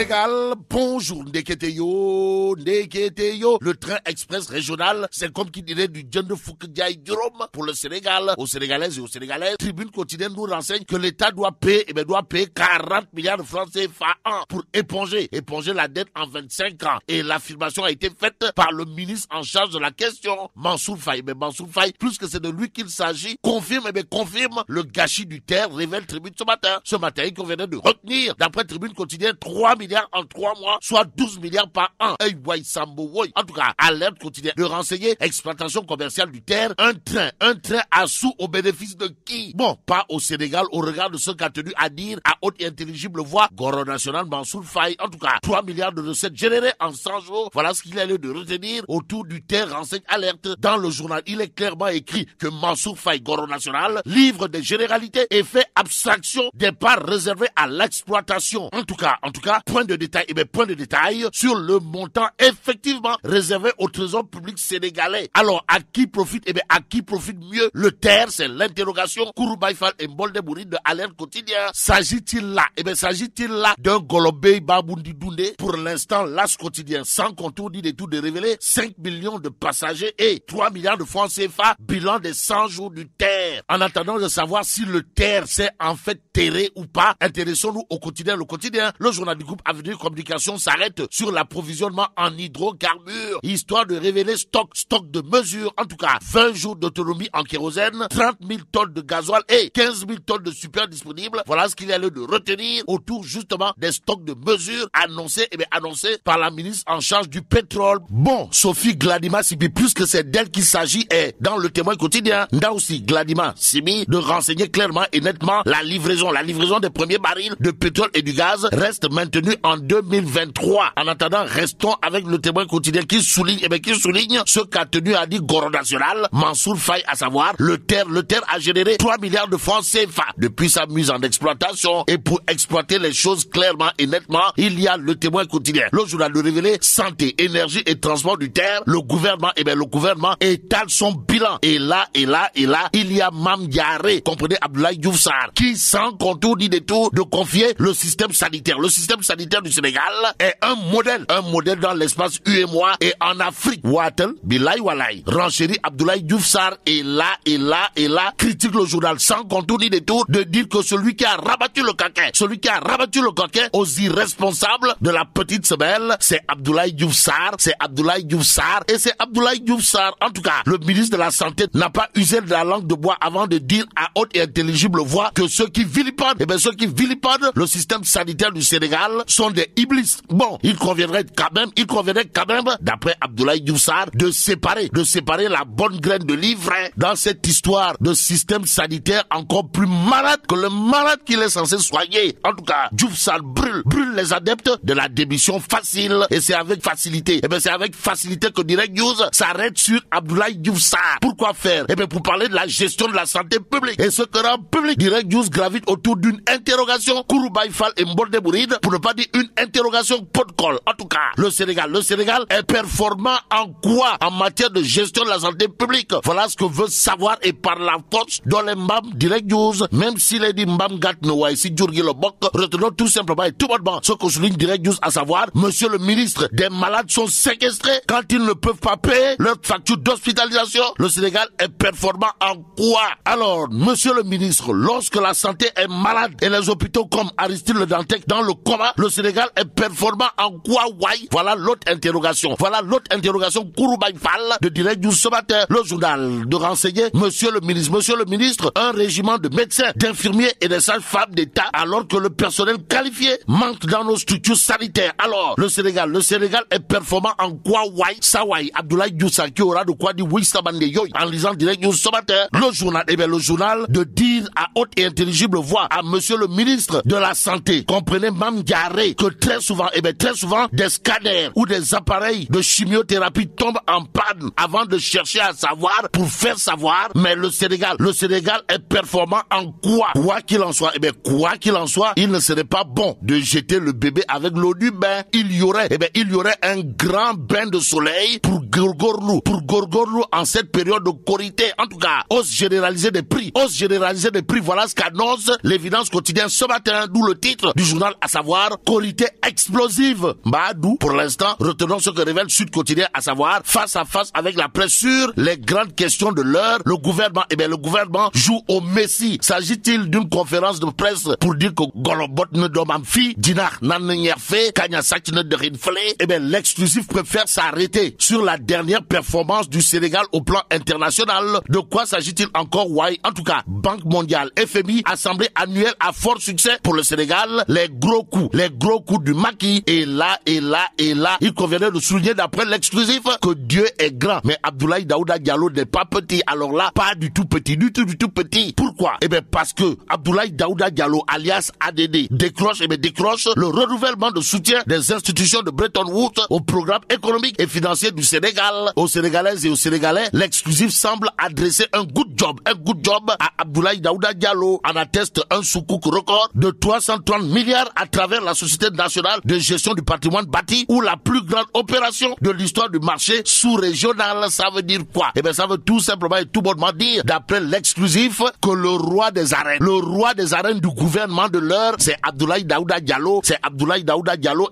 Sénégal, bonjour, Ndeketeyo. Le train express régional, c'est comme qui dirait du John de Foucault Durham pour le Sénégal. Aux Sénégalaises et aux Sénégalais, Tribune quotidienne nous renseigne que l'État doit payer 40 milliards de francs CFA pour éponger la dette en 25 ans. Et l'affirmation a été faite par le ministre en charge de la question, Mansour Faye. Mais Mansour Faye, plus que c'est de lui qu'il s'agit, confirme le gâchis du terre, révèle Tribune ce matin. Ce matin, il convenait de retenir, d'après Tribune quotidienne, 3 milliards en 3 mois, soit 12 milliards par an. En tout cas, alerte quotidienne de renseigner exploitation commerciale du terre, un train à sous au bénéfice de qui? Bon, pas au Sénégal, au regard de ce qu'a tenu à dire à haute et intelligible voix Goro National Mansour Faye. En tout cas, 3 milliards de recettes générées en 100 jours. Voilà ce qu'il a lieu de retenir autour du terre, renseigne alerte. Dans le journal, il est clairement écrit que Mansour Faye Goro National livre des généralités et fait abstraction des parts réservées à l'exploitation. En tout cas, point de détail sur le montant effectivement réservé au trésor public sénégalais. Alors, à qui profite? À qui profite mieux le terre? C'est l'interrogation. Kouroubaï Fall et Mbolde Bouride de Alerte Quotidien. S'agit-il là d'un Golobé Baboundi Doundé? Pour l'instant, l'As Quotidien, sans contour ni détour de révéler 5 millions de passagers et 3 milliards de francs CFA, bilan des 100 jours du terre. En attendant de savoir si le terre s'est en fait terré ou pas, intéressons-nous au quotidien. Le quotidien, le journal du groupe Avenir Communication s'arrête sur l'approvisionnement en hydrocarbures, histoire de révéler stock de mesure. En tout cas, 20 jours d'autonomie en kérosène, 30 000 tonnes de gasoil et 15 000 tonnes de super disponibles. Voilà ce qu'il y a lieu de retenir autour justement des stocks de mesures annoncés par la ministre en charge du pétrole. Bon, Sophie Gladima Sibi, plus que c'est d'elle qu'il s'agit, est dans le Témoin quotidien. Là aussi, Gladima Sibi de renseigner clairement et nettement la livraison des premiers barils de pétrole et du gaz reste maintenue en 2023. En attendant, restons avec le Témoin quotidien qui souligne ce qu'a tenu à dire Goro National Mansour Faye, à savoir le terre a généré 3 milliards de francs CFA depuis sa mise en exploitation. Et pour exploiter les choses clairement et nettement, il y a le Témoin quotidien. Le journal de révéler santé, énergie et transport du terre. Le gouvernement étale son bilan. Et là, il y a Mame Diarra, comprenez Abdoulaye Diouf Sarr, qui sans contour ni détour de confier le système sanitaire. Le système sanitaire du Sénégal est un modèle dans l'espace UEMOA et en Afrique. Watel, Bilay Walay, renchérit Abdoulaye Diouf Sarr et là, critique le journal sans contour ni détour de dire que celui qui a rabattu le coquin aux irresponsables de la petite semelle, c'est Abdoulaye Diouf Sarr, En tout cas, le ministre de la Santé n'a pas usé de la langue de bois avant de dire à haute et intelligible voix que ceux qui vilipendent le système sanitaire du Sénégal sont des iblis. Bon, il conviendrait quand même, d'après Abdoulaye Diouf Sarr, de séparer la bonne graine de l'ivraie dans cette histoire de système sanitaire encore plus malade que le malade qu'il est censé soigner. En tout cas, Diouf Sarr brûle les adeptes de la démission facile. Et c'est avec facilité. Que Direct News s'arrête sur Abdoulaye Diouf Sarr. Pourquoi faire? Pour parler de la gestion de la santé publique. Et ce que rend public, Direct News gravite autour d'une interrogation Kouroubaï Fall et Mbolde Bouride, pour ne pas dire une interrogation pot-colle. En tout cas, le Sénégal est performant en quoi? En matière de gestion de la santé publique. Voilà ce que veut savoir et par la force dans les Mbam Direct News. Même s'il est dit Mbam Gat Noa ici Djurgi le Bok, retenons tout simplement et tout bonnement ce que souligne Direct News, à savoir, monsieur le ministre, des malades sont séquestrés quand ils ne peuvent pas payer leur facture d'hospitalisation. Le Sénégal est performant en quoi? Alors, monsieur le ministre, lorsque la santé est malade et les hôpitaux comme Aristide Le Dantec dans le coma, le Sénégal est performant en quoi? Voilà l'autre interrogation. Kouroubaï Fall de Direct News ce matin. Le journal de renseigner, monsieur le ministre, un régiment de médecins, d'infirmiers et de sages-femmes d'État, alors que le personnel qualifié manque dans nos structures sanitaires. Alors, le Sénégal est performant en quoi? Abdoulaye Diouf Sarr qui aura de quoi dire en lisant Direct News ce matin. Le journal de dire à haute et intelligible voix à monsieur le ministre de la Santé, comprenez Mame Diarra, que très souvent, des scanners ou des appareils de chimiothérapie tombent en panne avant de chercher à savoir, pour faire savoir. Mais le Sénégal est performant en quoi? Quoi qu'il en soit, il ne serait pas bon de jeter le bébé avec l'eau du bain. Il y aurait un grand bain de soleil pour Gorgorlou en cette période de corité. En tout cas, hausse généralisée des prix. Voilà ce qu'annonce l'évidence quotidienne ce matin, d'où le titre du journal, à savoir, autorité explosive. Mbadou, pour l'instant, retenons ce que révèle Sud Quotidien, à savoir, face à face avec la presse sur les grandes questions de l'heure, le gouvernement joue au Messie. S'agit-il d'une conférence de presse pour dire que Golobot ne domam fi, Dinar nan nyerfe, Kanya Sak ne derinfle? L'exclusif préfère s'arrêter sur la dernière performance du Sénégal au plan international. De quoi s'agit-il encore? Why? En tout cas, Banque mondiale, FMI, assemblée annuelle à fort succès pour le Sénégal. Les gros coups du maquis. Et là, il conviendrait de souligner d'après l'exclusif que Dieu est grand. Mais Abdoulaye Daouda Diallo n'est pas petit. Alors là, pas du tout petit, du tout petit. Pourquoi? Parce que Abdoulaye Daouda Diallo, alias ADD, décroche le renouvellement de soutien des institutions de Bretton Woods au programme économique et financier du Sénégal. Aux Sénégalaises et aux Sénégalais, l'exclusif semble adresser un good job à Abdoulaye Daouda Diallo. En atteste un soukouk record de 330 milliards à travers la Société nationale de gestion du patrimoine bâti, ou la plus grande opération de l'histoire du marché sous-régional. Ça veut dire quoi? Ça veut tout simplement et tout bonnement dire, d'après l'exclusif, que le roi des arènes du gouvernement de l'heure, c'est Abdoulaye Daouda Diallo,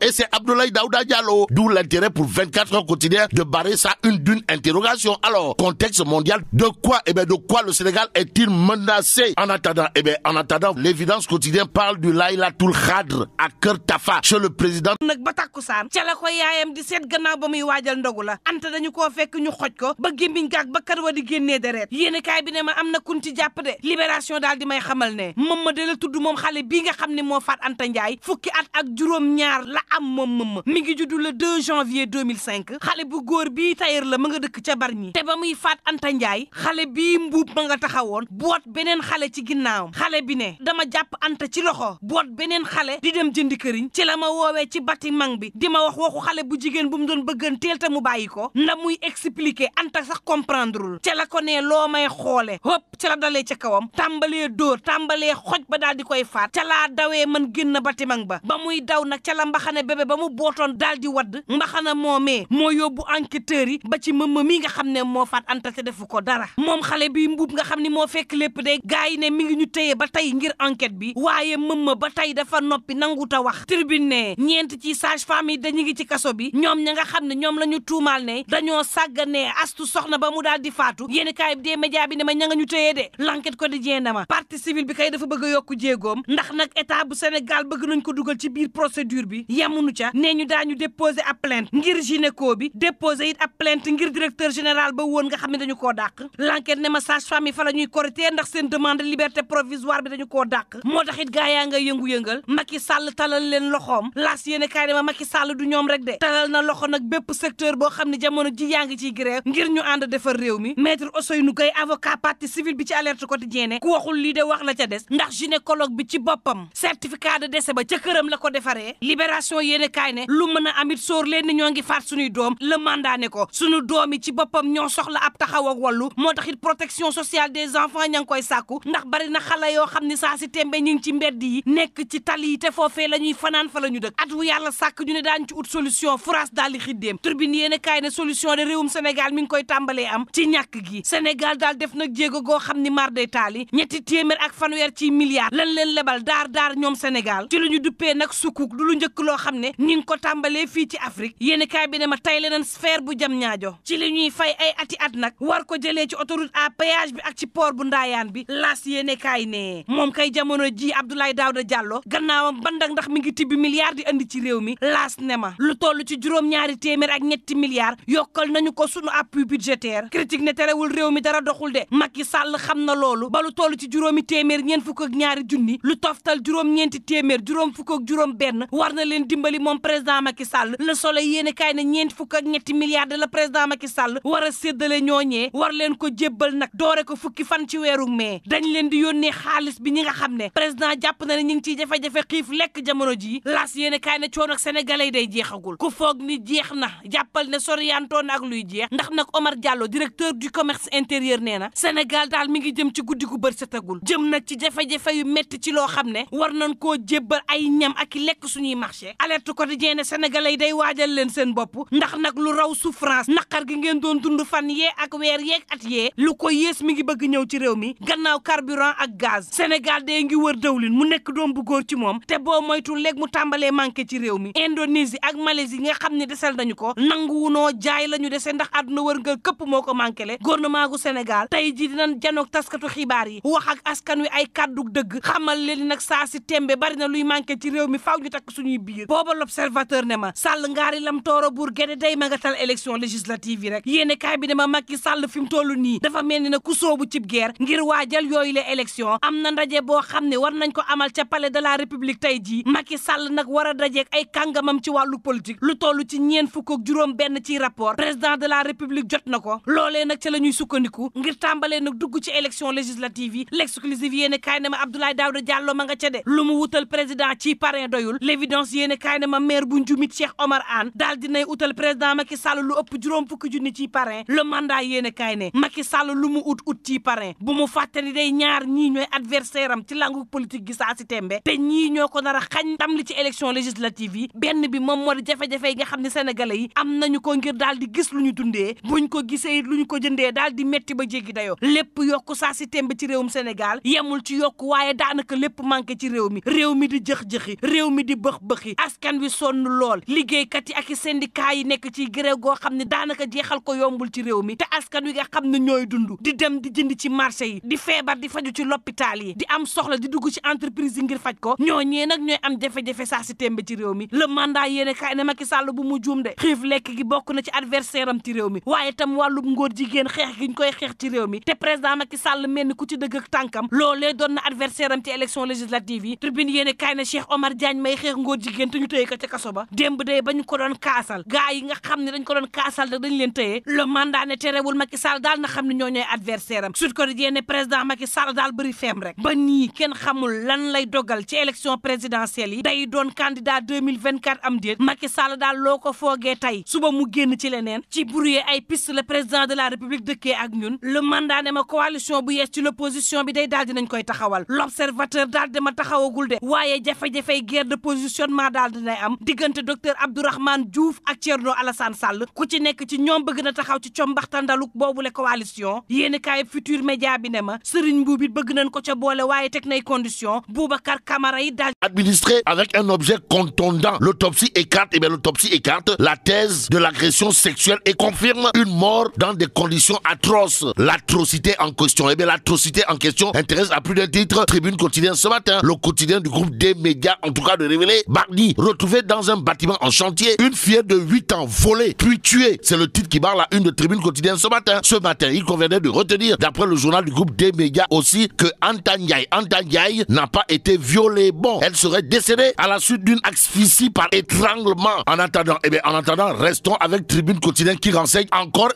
et c'est Abdoulaye Daouda Diallo. D'où l'intérêt pour 24 heures quotidien de barrer ça d'une interrogation. Alors, contexte mondial, de quoi le Sénégal est-il menacé? En attendant, l'évidence quotidien parle du Laylatul Qadr à Kër Tafa chez le président. Nag ba takkusaan ca la ko yaayam di seet gannaaw ba muy waajal ndogu la anta dañu koo fekk ñu xoj ko ba gémmiñ gaak ba kar wa di génnee deret yéene kaay bi ne ma am na kun ci jàpp de libération daal di may xamal ne Mamma de la tudd moom xale bii nga xam ne moo faat Anta Ndiaye fukki at ak juróom-ñaar la am moom Mamma mi ngi juddu le 2 janvier 2005 xale bu góor bii tailleur la ma nga dëkk ca Bargny te ba muy faat Anta Ndiaye xale bii mbuub ma nga taxawoon boot beneen xale ci ginnaawam xale bi ne dama jàpp Anta ci loxo boot beneen xale di dem jëndi këriñ ci la ma woowee ci bâtiment bi di ma wax waxu xale bu jigéen bu mu doon bëgganteel te mu bàyyi ko ndax muy expliquer Anta sax comprendreul ca la ko ne loo may xoole hop ca la dalee ca kawam tàmbalee dóor tàmbalee xoj ba daal di koy faat ca laa dawee man génn bâtiment ba muy daw nag ca la mbaxane bébé ba mu bootoon daal di wadd mbaxana moomee moo yóbbu enquêteurs yi ba ci Mamma mi nga xam ne moo faat Anta te defu ko dara moom xale bi mbuub nga xam ni moo fekk lépp de gars yi ne mi ngi ñu téye ba tey ngir enquête bi waaye Mamma ba tey dafa noppi nanguta wax tribune ne ñeent ci sage-femme yi dañu ngi ci kaso bi ñoom ña nga xam ne ñoom la ñu tuumaal ne dañoo sàgganee astu soxna ba mu daal di faatu yéen kaay bi dee média bi ne ma ña nga ñu téye de l'enquête quotidien na ma partie civile bi kay dafa bëgg a yokku jéegoom ndax nag état bu Sénégal bëgg nañ ko dugal ci biir procédure bi yemunu ca nee ñu daañu déposer ab plainte ngir gynéco bi déposer it ab plainte ngir directeur général ba woon nga xam ne dañu koo dàq l'enquête ne ma sage-femme yi fa la ñuy korité ndax seen demande liberté provisoire bi dañu koo dàq moo tax it gaa yaa nga yëngu-yëngal Macky Sall talal leen loxoom laas yéene kaay ne ma Macky Sall du ñoom rek de talal na loxo nag bépp secteur boo xam ne jamono ji yaa ngi ciy grève ngir ñu ànd defar réew mi maître Ousseynou Gueye avocat partie civile bi ci alerte quotidien ne ku waxul lii de wax la ca des ndax gynécologue bi ci boppam certificat de décès ba ca këram la ko defaree libération yéene kaay ne lu mën a amit sóor leen ni ñoo ngi faat suñuy doom le mandat ne ko suñu doom yi ci boppam ñoo soxla ab taxaw ak wàllu moo tax it protection sociale des enfants ña ngi koy sàkku ndax bari na xale yoo xam ne saa si tembe ñi ngi ci mbedd yi nekk ci tali yi te foofee la ñuy fanaan fa la ñu dëkk at wu yàlla sàkk ñu ne daañu ci ut solution France daal di xiddeem turbine yéene kaay ne solution de réewum Sénégal mi ngi koy tàmbalee am ci ñàkk gi Sénégal daal def nag jéego goo xam ni mar day taali ñetti téeméer ak fanweer ci milliards lan leen lebal daar ñoom Sénégal ci lu ñu duppee nag sukuk du lu njëkk loo xam ne ñi ngi ko tàmbalee fii ci Afrique yéene kaay bi ne ma tay leneen sphère bu jam ñaajo ci li ñuy fay ay ati at nag war ko jëlee ci autoroute à péage bi ak ci port bu Ndaayaan bi laas yéene kaay ne moom kay jamono ji Abdoulaye Daouda Diallo gannaawam bandak ndax mi ngi tibbi milliards di andi ci réew mi laas ne ma lu toll ci juróom-ñaari téeméer ak ñetti milliards yokkal nañu ko sunu appui budgétaire critique ne terewul réew mi dara doxul de Macky Sall xam na loolu ba lu toll ci juróomi téeméer ñeent fukk ak ñaari junni lu toftal juróom-ñeenti téeméer juróom fukk ak juróom benn war na leen dimbali moom président Macky Sall Le Soleil yéene kaay ne ñeent fukk ak ñetti milliards de la président Macky Sall war a séddale ñooñee war leen ko jébbal nag doore ko fukki fan ci weeru mai dañ leen di yónnee xaalis bi ñi nga xam ne président jàpp na ne ñi ngi ciy jafe-jafe xiif lekk jamono ji laas yéene kaay ne coono ak sénégalais day jeexagul ku foog ni jeex na jàppal ne soriantoo na ak luy jeex ndax nag Omar Diallo directeur du commerce intérieur nee na Sénégal daal mi ngi jëm ci guddi gu bër setagul jëm nag ci jafe-jafe yu metti ci loo xam ne war nañ koo jébbal ay ñam ak i lekk suñuy marché alerte quotidien ne sénégalais yi day waajal leen seen bopp ndax nag lu raw souffrance naqar gi ngeen doon dund fan yee ak weer yeeg at yee lu ko yées mi ngi bëgg ñëw ci réew mi gannaaw carburant ak gaz Sénégal day ngi wër dawlin mu nekk doom bu góor ci moom te boo moytu rek mu tàmbalee manqué ci réew mi. Indonésie ak Malaisie nga xam ne desel nañu ko nanguwunoo jaay la ñu dese ndax àdduna wërngal këpp moo ko manqué le gouvernement gu Sénégal tey ji dinañ janoog taskatu xibaar yi wax ak askan wi ay kàddu dëgg xamal leen nag saa si tembe bari na luy manqué ci réew mi faaw ñu takk suñuy biir. booba l'observateur ne ma Sall ngaari lam tooro buur géde day magatal élection législative yi rek yéene kaay bi ne ma Macky Sall fi mu toll nii dafa mel ni na ku soobu cib guerre ngir waajal yooyu la élection am na ndaje boo xam ne war nañ ko amal ca palais de la république tey jii Macky Sall nag war a dajeek ay kàngamam ci wàllu politique lu toll ci ñeen fukk ak juróom benn ci rapport président de la république jot na ko loolee nag ca la ñuy sukkandiku ngir tàmbalee nag dugg ci élection législative yi l'exclusive yéene kaay ne ma Abdoulaye Daouda Diallo ma nga ca de lu mu wutal président ci parrain doyul l'évidence yéene kaay ne ma maire bu Njumit Cheikh Omar Anne daal dinay utal président Macky Sall lu ëpp juróom fukki junni ci parrain le mandat yéene kaay ne Macky Sall lu mu ut ci parrain bu mu fàttali day ñaar ñii ñooy adversaire am ci langu politique gi saa si tembe te ñii ñoo ko nar a xañ ndam li ci élection législative yi benn bi moom moo di jafe-jafe yi nga xam ne sénégalais yi am nañu ko ngir daal di gis lu ñu dundee buñ ko gisee it lu ñu ko jëndee daal di metti ba jéggi dayoo lépp yokku saa si tembe ci réewum Sénégal yemul ci yokku waaye daanaka lépp manqué ci réew mi di jëx-jëxi réew mi di bëx-bëxi askan wi sonn lool liggéeykat yi ak i syndicat yi nekk ci grève goo xam ne daanaka jeexal ko yombul ci réew mi te askan wi nga xam ne ñooy dund di dem di jënd ci marché yi di feebar di faju ci l'hôpital yi di am soxla di dugg ci entreprise yi ngir faj ko ñooñee nag ñooy am jafe-jafe saa si tembe ci réew mi le mandat yéene kaay ne Macky Sall bu mu juum de xiif lekk gi bokk na ci adversaire am ci réew mi waaye tam wàllum ngóor jigéen xeex gi ñu koy xeex ci réew mi te président Macky Sall mel ni ku ci dëgg ak tànkam loolee doon na adversaire am ci élection législative yi tribune yéene kaay ne Cheikh Omar Diagne may xeex ngóor jigéen te ñu tëye ko ca kaso ba démb day ba ñu ko doon kaasal gaa yi nga xam ne dañ ko doon kaasal da dañ leen tëye le mandat ne terewul Macky Sall daal na xam ne ñoo ñooy adversaire am Sud Quotidien ne président Macky Sall daal bëri feem rek ba nii kenn xamul lan lay dogal ci élection présidentielle yi day doon candidat 2024 am déet Macky Sall daal loo ko foogee tey suba mu génn ci leneen ci brouiller ay piste le président de la république dëkkee ak ñun le mandat ne ma coalition bu yees ci l'opposition bi day daal dinañ koy taxawal l'observateur daal dama taxawagul de waaye jafe-jafey guerre de positionnement daal dinay am diggante docteur Abdourahmane Diouf ak Thierno Alassane Sall ku ci nekk ci ñoom bëgg na taxaw ci combaxtandaluk boobule coalition yéeni kaay futur média bi ne ma Serigne Mboup it bëgg nañ ko ca boole waaye teg nay condition Boubacar Camara yi daal administré avec un objet contondant. L'autopsie écarte, l'autopsie écarte la thèse de l'agression sexuelle et confirme une mort dans des conditions atroces. L'atrocité en question, l'atrocité en question intéresse à plus d'un titre. Tribune quotidienne ce matin, le quotidien du groupe des médias, en tout cas de révéler, Bardi, retrouvé dans un bâtiment en chantier, une fillette de 8 ans volée, puis tuée. C'est le titre qui barre la une de Tribune quotidienne ce matin. Ce matin, il convenait de retenir, d'après le journal du groupe des médias aussi, que Anta Ndiaye n'a pas été violée. Bon, elle serait décédée à la suite d'une asphyxie par étranglement. En attendant, restons avec Tribune quotidienne qui renseigne encore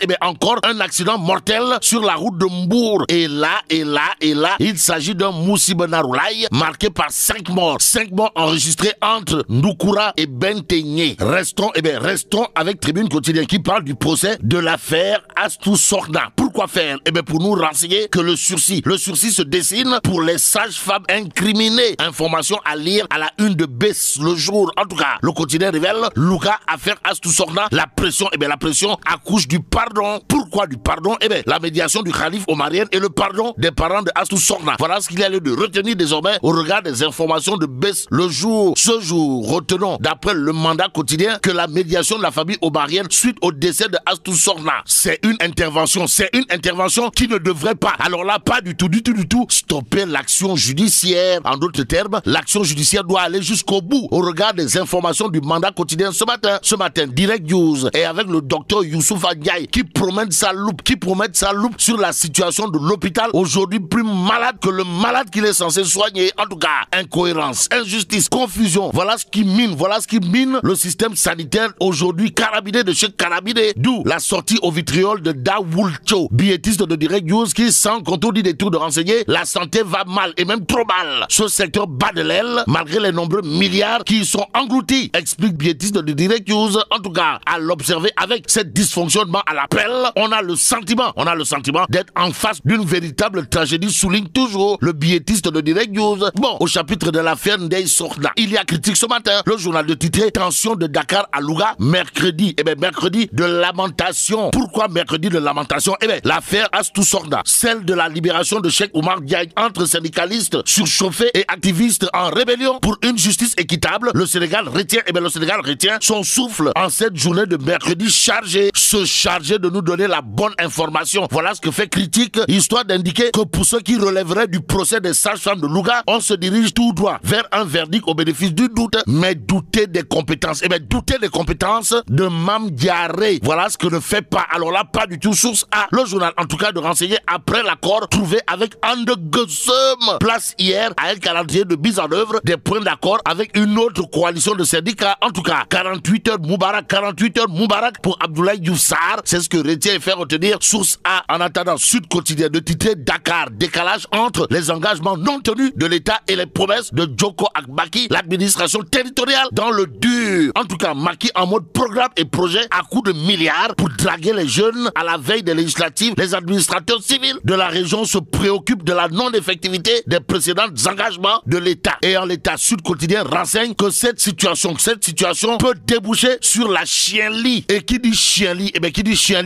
un accident mortel sur la route de Mbour. Et là, il s'agit d'un Moussibana Roulaye marqué par 5 morts. 5 morts enregistrés entre Ndoukoura et Benteigné. Restons avec Tribune quotidienne qui parle du procès de l'affaire Astou Sorna. Pourquoi faire? Pour nous renseigner que le sursis se dessine pour les sages-femmes incriminées. Information à lire à la une de Bess le jour. En tout cas, le quotidien révèle Louga, affaire Astou Sorna. La pression accouche du pardon. Pourquoi du pardon? La médiation du calife omarien et le pardon des parents de Astou Sorna. Voilà ce qu'il y a lieu de retenir désormais au regard des informations de Bess le jour. Ce jour, retenons d'après le mandat quotidien que la médiation de la famille omarienne suite au décès de Astou Sorna, c'est une intervention qui ne devrait pas, alors là, pas du tout, stopper l'action judiciaire. En d'autres termes, l'action judiciaire doit aller jusqu'au bout au regard des informations du mandat quotidien ce matin, Direct News et avec le docteur Youssouf Ndiaye qui promène sa loupe sur la situation de l'hôpital aujourd'hui plus malade que le malade qu'il est censé soigner. En tout cas, incohérence, injustice, confusion, voilà ce qui mine le système sanitaire aujourd'hui carabiné de chez carabiné, d'où la sortie au vitriol de Dawoulcho, billetiste de Direct News qui, sans contredire des tours de renseigner, la santé va mal et même trop mal. Ce secteur bat de l'aile malgré les nombreux milliards qui y sont engloutis, explique billetiste de Direct News. En tout cas, à l'observer avec ce dysfonctionnement à l'appel, on a le sentiment d'être en face d'une véritable tragédie, souligne toujours le billetiste de Direct News. Bon, au chapitre de l'affaire Ndeye Sorna, il y a critique ce matin. Le journal de titre Tension de Dakar à Louga, mercredi de lamentation. Pourquoi mercredi de lamentation? L'affaire Astou Sorna, celle de la libération de Cheikh Oumar Diagne entre syndicalistes surchauffés et activistes en rébellion pour une justice équitable, le Sénégal retient, son souffle en cette journée de mercredi chargé, se charger de nous donner la bonne information. Voilà ce que fait Critique, histoire d'indiquer que pour ceux qui relèveraient du procès des sages-femmes de Louga, on se dirige tout droit vers un verdict au bénéfice du doute, mais douter des compétences. Douter des compétences de Mame Diarra. Voilà ce que ne fait pas, alors là, pas du tout source A. Le journal, en tout cas, de renseigner après l'accord trouvé avec Ande Gueusseum. Place hier à un calendrier de mise en œuvre des points d'accord avec une autre coalition de syndicats. En tout cas, 48 heures Moubarak pour Abdoulaye Diouf Sarr. C'est ce que retient et fait retenir source A. En attendant, Sud Quotidien de titrer Dakar, décalage entre les engagements non tenus de l'État et les promesses de Djoko Akbaki, l'administration territoriale dans le dur. En tout cas, Macky en mode programme et projet à coups de milliards pour draguer les jeunes à la veille des législatives. Les administrateurs civils de la région se préoccupent de la non-effectivité des précédents engagements de l'État. Et en l'État, Sud Quotidien renseigne que cette situation peut déboucher sur la chienlit. Et qui dit chienlit,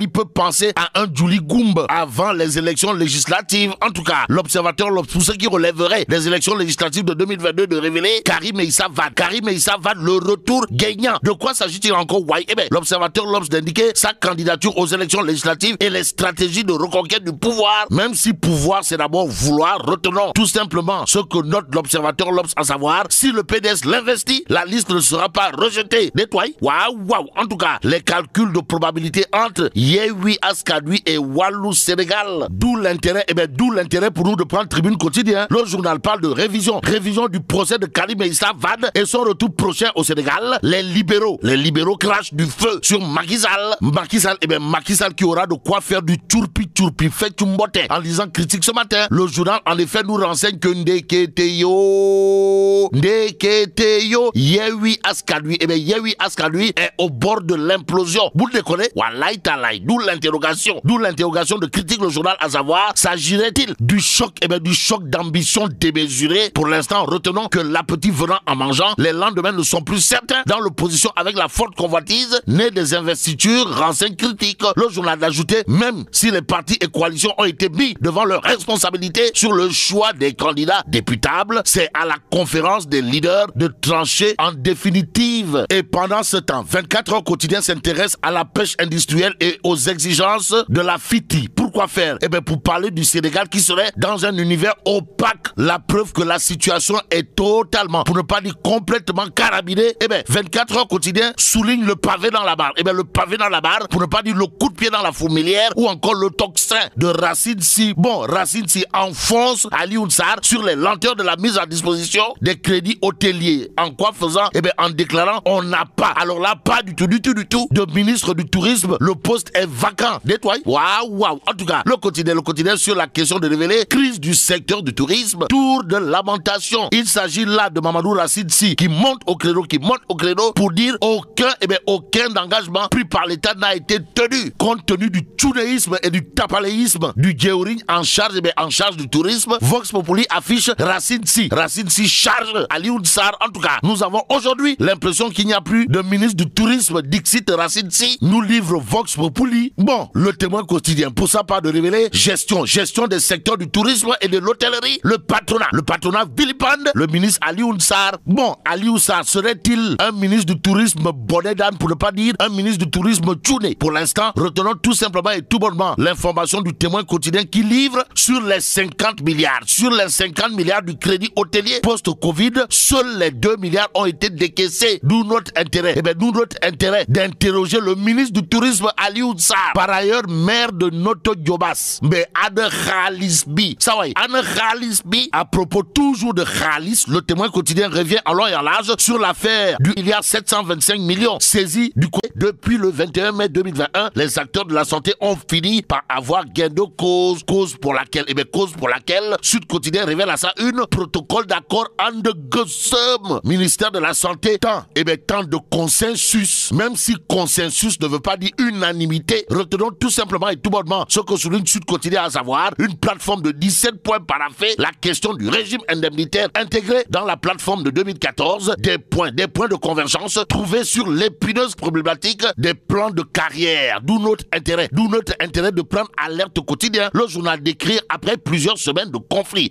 peut penser à un Julie Goumba avant les élections législatives. En tout cas, l'observateur, pour ceux qui relèveraient des élections législatives de 2022, de révéler Karim Meïssa Wade, le retour gagnant. De quoi s'agit-il encore? L'observateur L'Obs d'indiquer sa candidature aux élections législatives et les stratégies de reconquête du pouvoir. Même si pouvoir, c'est d'abord vouloir, retenons tout simplement ce que note l'observateur L'Obs, à savoir, si le PDS l'investit, la liste ne sera pas rejetée. Nettoyé. Waouh. En tout cas, les calculs de probabilité entre Yewwi Askan-Wi et Wallu Sénégal. D'où l'intérêt pour nous de prendre Tribune Quotidien. Le journal parle de révision du procès de Karim Meïssa Wade et son retour prochain au Sénégal. Les libéraux crachent du feu sur Macky Sall qui aura de quoi faire du tchourpi fait tchumbote. En lisant Critique ce matin, le journal en effet nous renseigne que Ndeketeyo Yewwi Askan-Wi est au bord de l'implosion. Vous le déconnez? Wallahi talaï. D'où l'interrogation de Critique le journal, à savoir, s'agirait-il du choc d'ambition démesurée? Pour l'instant, retenons que l'appétit venant en mangeant, les lendemains ne sont plus certains dans l'opposition avec la forte convoitise née des investitures, renseigne Critique. Le journal d'ajouter, même si les partis et coalitions ont été mis devant leurs responsabilités sur le choix des candidats députables, c'est à la conférence des leaders de trancher en définitive. Et pendant ce temps, 24 heures quotidien s'intéresse à la pêche industrielle et aux exigences de la FITI. Pourquoi faire? Pour parler du Sénégal qui serait dans un univers opaque. La preuve que la situation est totalement, pour ne pas dire complètement carabinée. 24 heures quotidien souligne le pavé dans la barre. Le pavé dans la barre, pour ne pas dire le coup de pied dans la fourmilière, ou encore le tocsin de Racine Sy. Racine Sy enfonce Alioune Sarr sur les lenteurs de la mise à disposition des crédits hôteliers. En quoi faisant? En déclarant, on n'a pas, alors là, pas du tout, de ministre du tourisme. Le poste est vacant. Nettoyé. Waouh. En tout cas, le quotidien sur la question de révéler crise du secteur du tourisme, tour de lamentation. Il s'agit là de Mamadou Racine Sy qui monte au créneau pour dire aucun engagement pris par l'État n'a été tenu, compte tenu du tchounéisme et du tapaléisme du Djeoring en charge du tourisme. Vox Populi affiche Racine Sy charge Alioune Sarr. En tout cas, nous avons aujourd'hui l'impression qu'il n'y a plus de ministre du tourisme, dixit Racine Sy, nous livre Vox Populi. Le Témoin quotidien, pour sa part, de révéler gestion des secteurs du tourisme et de l'hôtellerie. Le patronat vilipende le ministre Alioune Sarr. Alioune Sarr serait-il un ministre du tourisme bonnet d'âne, pour ne pas dire un ministre du tourisme tchouné? Pour l'instant, retenons tout simplement et tout bonnement l'information du Témoin quotidien qui livre sur les 50 milliards du crédit hôtelier post-Covid. Seuls les 2 milliards ont été décaissés. D'où notre intérêt d'interroger le ministre du tourisme Alioune Sarr, par ailleurs maire de Noto Diobass, mais Anne Khalisbi. À propos toujours de Khalis, le Témoin quotidien revient en long et en large sur l'affaire du milliard 725 millions saisis du côté. Depuis le 21 mai 2021, les acteurs de la santé ont fini par avoir gain de cause pour laquelle Sud Quotidien révèle à ça une protocole d'accord Ande Gueusseum. Ministère de la Santé tant de consensus, même si consensus ne veut pas dire unanimité. Retenons tout simplement et tout bonnement ce que souligne Sud Quotidien, à savoir une plateforme de 17 points paraphés, la question du régime indemnitaire intégré dans la plateforme de 2014, des points de convergence trouvés sur l'épineuse problématique des plans de carrière. D'où notre intérêt de prendre Alerte Quotidien. Le journal décrit après plusieurs semaines de conflit.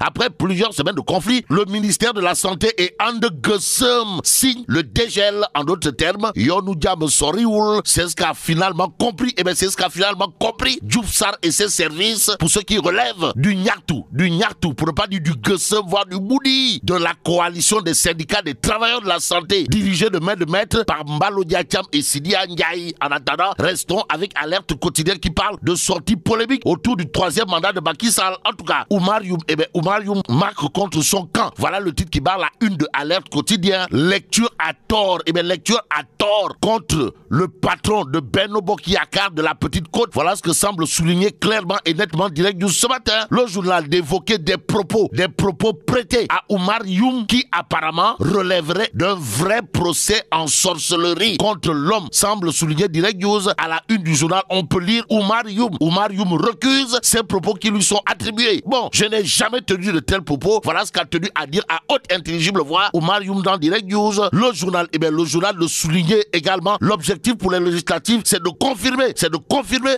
Le ministère de la Santé et Ande Gussum signe le dégel. En d'autres termes, Yonou Diam Soriwoul, c'est ce qu'a finalement compris. Diouf Sarr et ses services, pour ceux qui relèvent du Nyartou, pour ne pas dire du Gussum, voire du Moudi, de la coalition des syndicats des travailleurs de la santé, dirigée de main de maître par Mbalo Diacham et Sidi Ndiaye. En attendant, restons avec Alerte Quotidien qui parle de sorties polémiques autour du 3e mandat de Macky Sall. En tout cas, Oumar Youm marque contre son camp. Voilà le titre qui barre la une de Alerte Quotidien. Lecture à tort contre le patron de Benno Bokk Yakaar de la Petite Côte. Voilà ce que semble souligner clairement et nettement Direct News ce matin. Le journal d'évoquer des propos prêtés à Oumar Youm qui apparemment relèverait d'un vrai procès en sorcellerie contre l'homme, semble souligner Direct News. À la une du journal, on peut lire Oumar Youm recuse ces propos qui lui sont attribués. Bon, je n'ai jamais tenu de tels propos. Voilà ce qu'a tenu à dire à haute intelligible voix Oumar Youm dans Direct News. Le journal le soulignait également. L'objectif pour les législatives, c'est de confirmer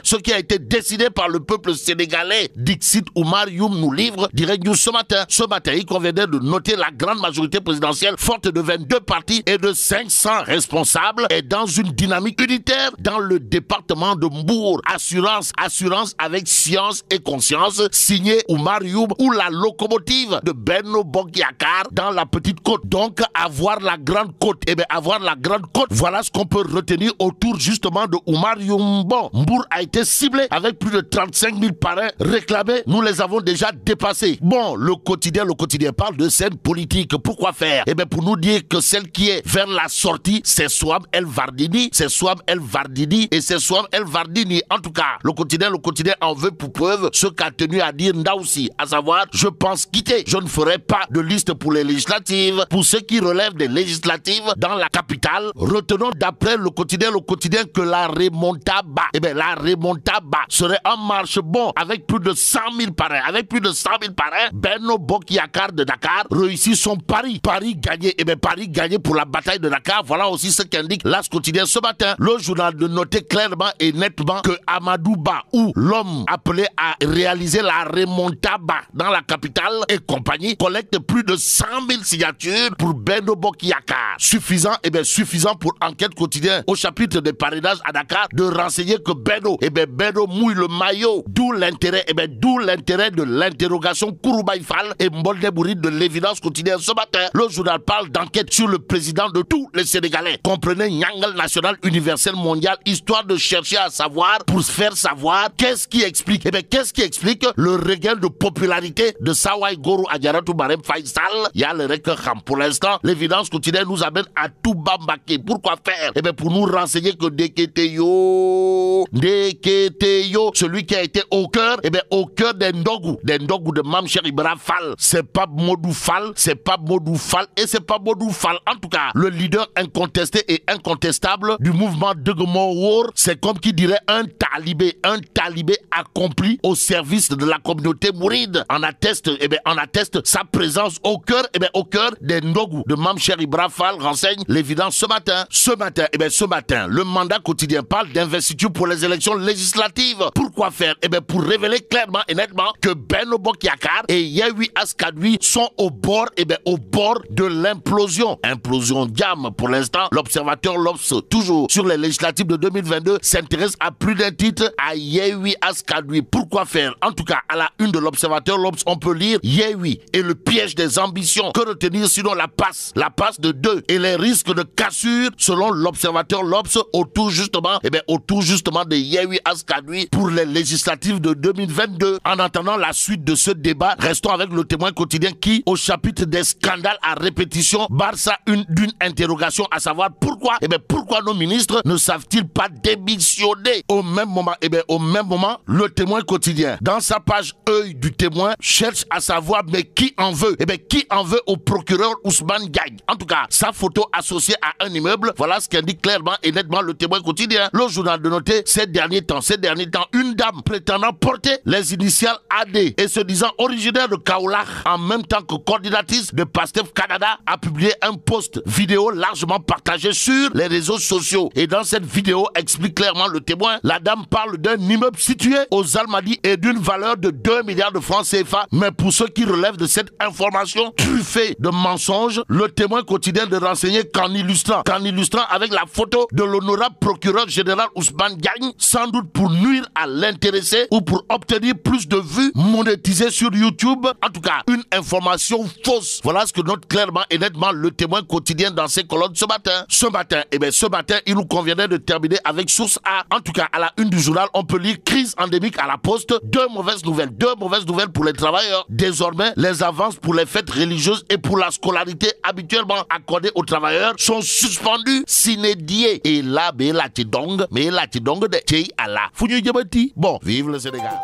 ce qui a été décidé par le peuple sénégalais. Dixit Oumar Youm nous livre Direct News ce matin. Il convenait de noter la grande majorité présidentielle forte de 22 partis et de 500 responsables est dans une dynamique unitaire dans le département de Mbour. Assurance avec science et conscience, signé Oumar Youm, ou la locomotive de Benno Bokk Yakaar dans la Petite Côte. Donc, avoir la Grande Côte. Voilà ce qu'on peut retenir autour justement de Oumar Youm. Bon, Mbour a été ciblé avec plus de 35 000 parrains réclamés. Nous les avons déjà dépassés. Bon, le quotidien parle de scène politique. Pourquoi faire? Pour nous dire que celle qui est vers la sortie, c'est Soham El Wardini et c'est Soham El Wardini. En tout cas, le quotidien en veut pour preuve ce qu'a tenu à dire Ndaoussi, à savoir, je pense quitter. Je ne ferai pas de liste pour les législatives. Pour ceux qui relèvent des législatives dans la capitale, retenons d'après le quotidien que la remontada serait en marche. Bon, avec plus de 100 000 parrains, Benno Bokk Yakaar de Dakar réussit son pari gagné pour la bataille de Dakar. Voilà aussi ce qu'indique l'As Quotidien ce matin. Le journal de noter clairement et nettement que Amadou Ba, ou l'homme appelé à réaliser la remontada dans la capitale et compagnie, collecte plus de 100 000 signatures pour Benno Bokk Yakaar. Suffisant pour Enquête Quotidien au chapitre des parrainages à Dakar de renseigner que Benno mouille le maillot. D'où l'intérêt de l'interrogation Kouroubaï Fall et Mbolde Bouride de l'Évidence Quotidien ce matin. Le journal parle d'enquête sur le président de tous les Sénégalais. Comprenez Nyangal National Universel Mondial, histoire de chercher à savoir, pour se faire savoir, qu'est-ce qui explique le regain de popularité de Sawai Goro Adjaratou Marème Faye Sall. Il y a le Rekam. Pour l'instant, l'Évidence Quotidienne nous amène à Touba Mbaké. Pourquoi faire? Pour nous renseigner que Ndeketeyo, celui qui a été au cœur des Ndogu de Mame Cheikh Ibra Fall. C'est pas Modou Fall. En tout cas, le leader incontesté et incontestable du mouvement Degemo Wor, c'est comme qui dirait un talibé accompli au service de la communauté mouride. En atteste sa présence au cœur des Ndogu de Mame Cheikh Ibra Fall, renseigne l'Évidence ce matin. Ce matin, le Mandat Quotidien parle d'investiture pour les élections législatives. Pourquoi faire? Pour révéler clairement et nettement que Benno Bokk Yakaar et Yewwi Askan Wi sont au bord de l'implosion. Implosion diam. Pour l'instant, l'Observateur L'Obs, toujours sur les législatives de 2022, s'intéresse à plus d'un titre à Yewwi Askan Wi. Pourquoi faire? En tout cas, à la une de l'Observateur L'Obs, on peut lire Yewwi et le piège des ambitions. Que retenir sinon la passe de 2 et les risques de cassure selon l'Observateur L'Obs autour justement de Yewwi Askan Wi pour les législatives de 2022. En attendant la suite de ce débat, restons avec le Témoin Quotidien qui, au chapitre des scandales à répétition, barre ça d'une interrogation, à savoir pourquoi nos ministres ne savent-ils pas démissionner? Au même moment, le Témoin Quotidien, dans sa page œil du Témoin, cherche à savoir mais qui en veut? Qui en veut au procureur Ousmane Diagne? En tout cas, sa photo associée à un immeuble, voilà ce qu'indique clairement et nettement le Témoin Quotidien. Le journal de noter ces derniers temps, une dame prétendant porter les initiales AD et se disant originaire de Kaolack en même temps que coordinatrice de Pastef Canada a publié un post vidéo largement partagé sur les réseaux sociaux. Et dans cette vidéo, explique clairement le témoin, la dame parle d'un immeuble situé aux Almadies et d'une valeur de 2 milliards de francs CFA. Mais pour ceux qui relèvent de cette information truffée de mensonges, le témoin continue de renseigner qu'en illustrant avec la photo de l'honorable procureur général Ousmane Diagne, sans doute pour nuire à l'intéressé ou pour obtenir plus de vues monétisées sur YouTube. En tout cas, une information fausse. Voilà ce que note clairement et nettement le témoin quotidien dans ses colonnes ce matin. Ce matin, il nous conviendrait de terminer avec source A. En tout cas, à la une du journal, on peut lire crise endémique à la poste. Deux mauvaises nouvelles pour les travailleurs. Désormais, les avances pour les fêtes religieuses et pour la scolarité habituellement accordées aux travailleurs sont suspendues sine die. Et là, mais la tidong de Tchei Allah. Bon, vive le Sénégal.